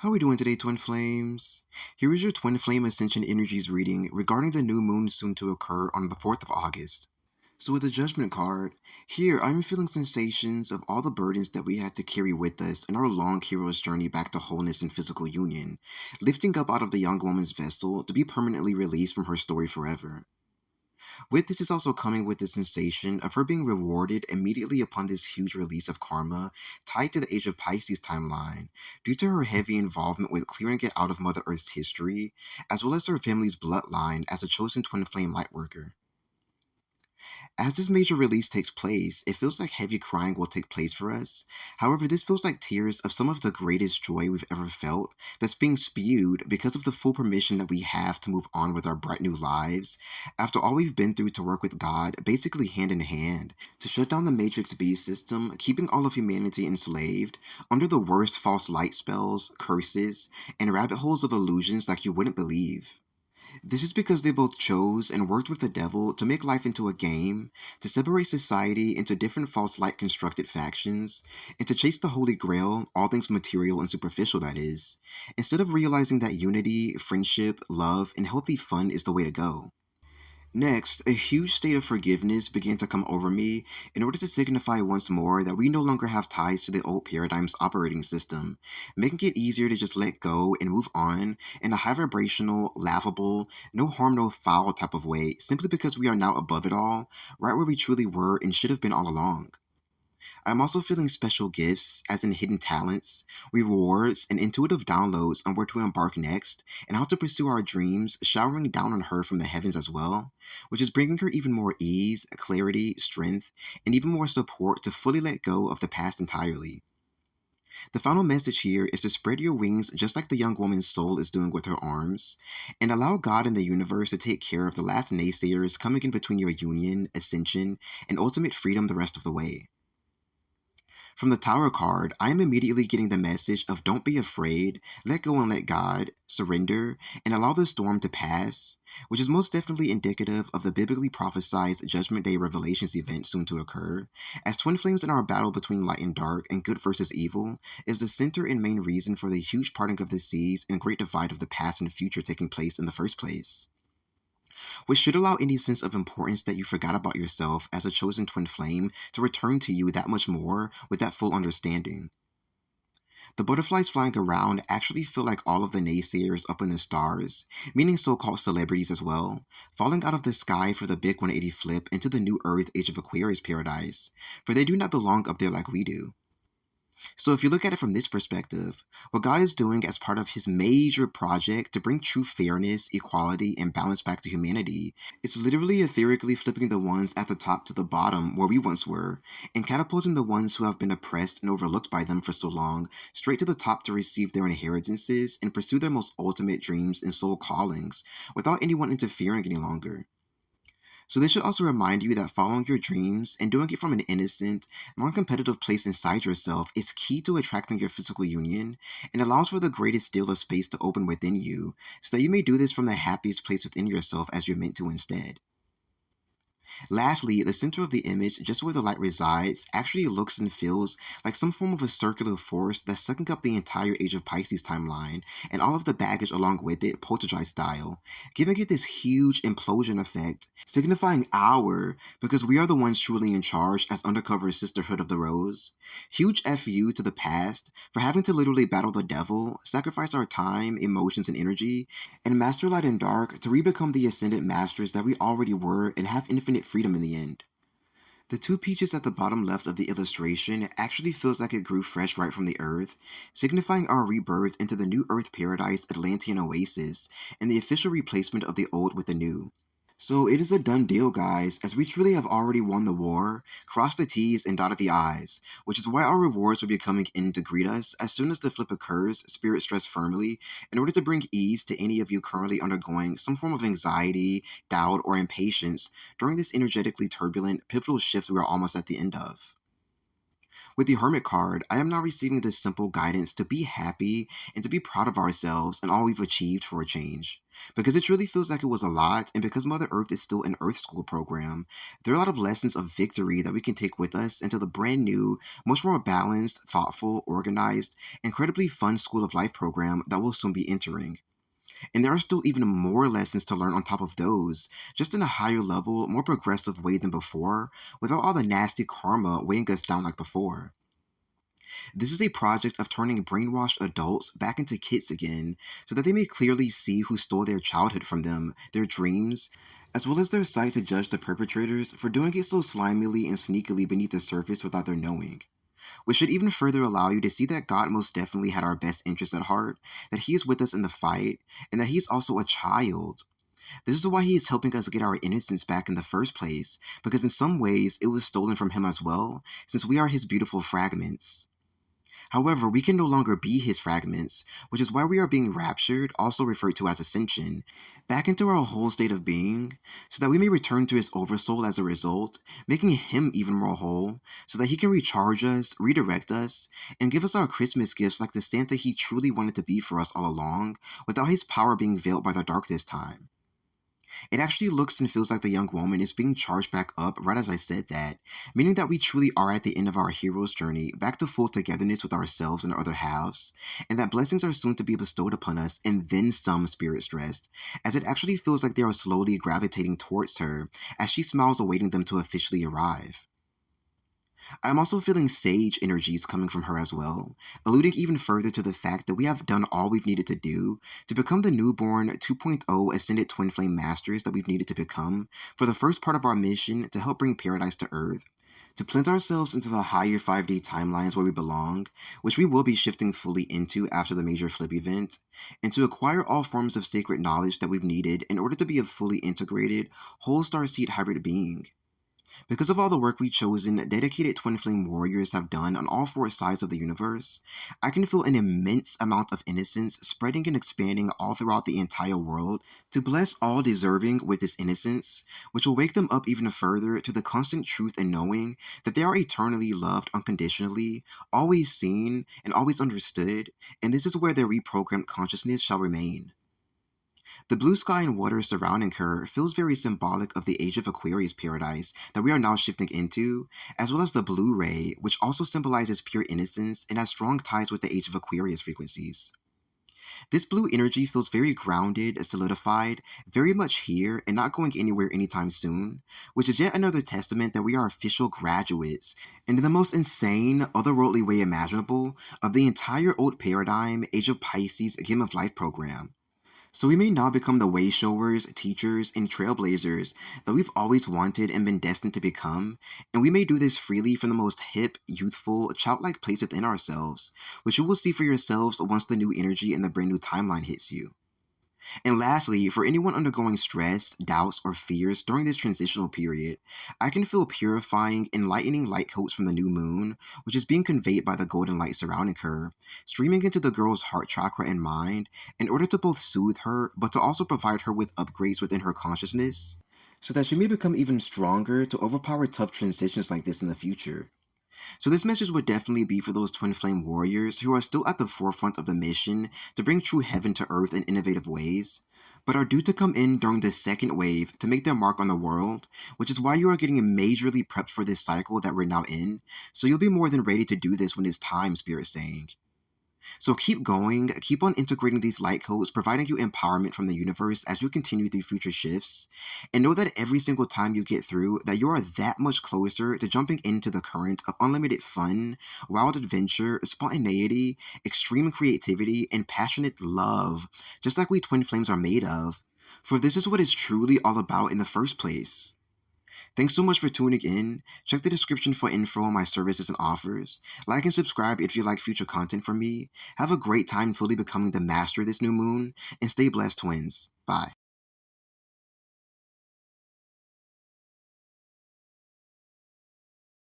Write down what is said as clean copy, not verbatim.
How are we doing today, Twin Flames? Here is your Twin Flame Ascension Energies reading regarding the new moon soon to occur on the 4th of August. So with the Judgment card, here I'm feeling sensations of all the burdens that we had to carry with us in our long hero's journey back to wholeness and physical union, lifting up out of the young woman's vessel to be permanently released from her story forever. With this is also coming with the sensation of her being rewarded immediately upon this huge release of karma tied to the Age of Pisces timeline, due to her heavy involvement with clearing it out of Mother Earth's history, as well as her family's bloodline as a chosen twin flame lightworker. As this major release takes place, it feels like heavy crying will take place for us. However, this feels like tears of some of the greatest joy we've ever felt that's being spewed because of the full permission that we have to move on with our bright new lives after all we've been through to work with God, basically hand in hand, to shut down the Matrix B system, keeping all of humanity enslaved under the worst false light spells, curses, and rabbit holes of illusions like you wouldn't believe. This is because they both chose and worked with the devil to make life into a game, to separate society into different false light constructed factions, and to chase the Holy Grail, all things material and superficial that is, instead of realizing that unity, friendship, love, and healthy fun is the way to go. Next, a huge state of forgiveness began to come over me in order to signify once more that we no longer have ties to the old paradigm's operating system, making it easier to just let go and move on in a high vibrational, laughable, no harm, no foul type of way, simply because we are now above it all, right where we truly were and should have been all along. I'm also feeling special gifts, as in hidden talents, rewards, and intuitive downloads on where to embark next and how to pursue our dreams, showering down on her from the heavens as well, which is bringing her even more ease, clarity, strength, and even more support to fully let go of the past entirely. The final message here is to spread your wings just like the young woman's soul is doing with her arms, and allow God and the universe to take care of the last naysayers coming in between your union, ascension, and ultimate freedom the rest of the way. From the Tower card, I am immediately getting the message of don't be afraid, let go and let God, surrender, and allow the storm to pass, which is most definitely indicative of the biblically prophesied Judgment Day Revelations event soon to occur, as twin flames in our battle between light and dark and good versus evil is the center and main reason for the huge parting of the seas and great divide of the past and future taking place in the first place, which should allow any sense of importance that you forgot about yourself as a chosen twin flame to return to you that much more with that full understanding. The butterflies flying around actually feel like all of the naysayers up in the stars, meaning so-called celebrities as well, falling out of the sky for the big 180 flip into the new Earth Age of Aquarius paradise, for they do not belong up there like we do. So if you look at it from this perspective, what God is doing as part of his major project to bring true fairness, equality, and balance back to humanity, it's literally etherically flipping the ones at the top to the bottom where we once were, and catapulting the ones who have been oppressed and overlooked by them for so long straight to the top to receive their inheritances and pursue their most ultimate dreams and soul callings without anyone interfering any longer. So this should also remind you that following your dreams and doing it from an innocent, non-competitive place inside yourself is key to attracting your physical union and allows for the greatest deal of space to open within you so that you may do this from the happiest place within yourself as you're meant to instead. Lastly, the center of the image, just where the light resides, actually looks and feels like some form of a circular force that's sucking up the entire Age of Pisces timeline and all of the baggage along with it, poltergeist style, giving it this huge implosion effect, signifying our, because we are the ones truly in charge as undercover Sisterhood of the Rose. Huge FU to the past for having to literally battle the devil, sacrifice our time, emotions, and energy, and master light and dark to re-become the ascended masters that we already were and have infinite freedom in the end. The two peaches at the bottom left of the illustration actually feels like it grew fresh right from the earth, signifying our rebirth into the new earth paradise Atlantean oasis and the official replacement of the old with the new. So it is a done deal, guys, as we truly have already won the war, crossed the T's and dotted the I's, which is why our rewards will be coming in to greet us as soon as the flip occurs, spirit stress firmly, in order to bring ease to any of you currently undergoing some form of anxiety, doubt, or impatience during this energetically turbulent, pivotal shift we are almost at the end of. With the Hermit card, I am now receiving this simple guidance to be happy and to be proud of ourselves and all we've achieved for a change. Because it truly feels like it was a lot, and because Mother Earth is still an Earth School program, there are a lot of lessons of victory that we can take with us into the brand new, much more balanced, thoughtful, organized, incredibly fun School of Life program that we'll soon be entering. And there are still even more lessons to learn on top of those, just in a higher level, more progressive way than before, without all the nasty karma weighing us down like before. This is a project of turning brainwashed adults back into kids again, so that they may clearly see who stole their childhood from them, their dreams, as well as their sight to judge the perpetrators for doing it so slimily and sneakily beneath the surface without their knowing. Which should even further allow you to see that God most definitely had our best interests at heart, that He is with us in the fight, and that He is also a child. This is why He is helping us get our innocence back in the first place, because in some ways it was stolen from Him as well, since we are His beautiful fragments. However, we can no longer be His fragments, which is why we are being raptured, also referred to as ascension, back into our whole state of being, so that we may return to His oversoul as a result, making Him even more whole, so that He can recharge us, redirect us, and give us our Christmas gifts like the Santa He truly wanted to be for us all along, without His power being veiled by the dark this time. It actually looks and feels like the young woman is being charged back up right as I said that, meaning that we truly are at the end of our hero's journey, back to full togetherness with ourselves and our other halves, and that blessings are soon to be bestowed upon us, and then some, spirits dressed, as it actually feels like they are slowly gravitating towards her, as she smiles awaiting them to officially arrive. I'm also feeling sage energies coming from her as well, alluding even further to the fact that we have done all we've needed to do to become the newborn 2.0 ascended twin flame masters that we've needed to become for the first part of our mission to help bring paradise to Earth, to plant ourselves into the higher 5D timelines where we belong, which we will be shifting fully into after the major flip event, and to acquire all forms of sacred knowledge that we've needed in order to be a fully integrated, whole starseed hybrid being. Because of all the work we've chosen, dedicated twin flame warriors have done on all four sides of the universe, I can feel an immense amount of innocence spreading and expanding all throughout the entire world to bless all deserving with this innocence, which will wake them up even further to the constant truth and knowing that they are eternally loved unconditionally, always seen, and always understood, and this is where their reprogrammed consciousness shall remain. The blue sky and water surrounding her feels very symbolic of the Age of Aquarius paradise that we are now shifting into, as well as the blue ray, which also symbolizes pure innocence and has strong ties with the Age of Aquarius frequencies. This blue energy feels very grounded, solidified, very much here, and not going anywhere anytime soon, which is yet another testament that we are official graduates, and in the most insane, otherworldly way imaginable, of the entire old paradigm Age of Pisces Game of Life program. So we may now become the way showers, teachers, and trailblazers that we've always wanted and been destined to become, and we may do this freely from the most hip, youthful, childlike place within ourselves, which you will see for yourselves once the new energy and the brand new timeline hits you. And lastly, for anyone undergoing stress, doubts, or fears during this transitional period, I can feel purifying, enlightening light coats from the new moon, which is being conveyed by the golden light surrounding her, streaming into the girl's heart chakra and mind, in order to both soothe her, but to also provide her with upgrades within her consciousness, so that she may become even stronger to overpower tough transitions like this in the future. So this message would definitely be for those twin flame warriors who are still at the forefront of the mission to bring true heaven to earth in innovative ways, but are due to come in during this second wave to make their mark on the world, which is why you are getting majorly prepped for this cycle that we're now in, so you'll be more than ready to do this when it's time, Spirit's saying. So keep going, keep on integrating these light codes, providing you empowerment from the universe as you continue through future shifts, and know that every single time you get through, that you are that much closer to jumping into the current of unlimited fun, wild adventure, spontaneity, extreme creativity, and passionate love, just like we twin flames are made of. For this is what it's truly all about in the first place. Thanks so much for tuning in. Check the description for info on my services and offers. Like and subscribe if you like future content from me. Have a great time fully becoming the master this new moon, and stay blessed, twins. Bye.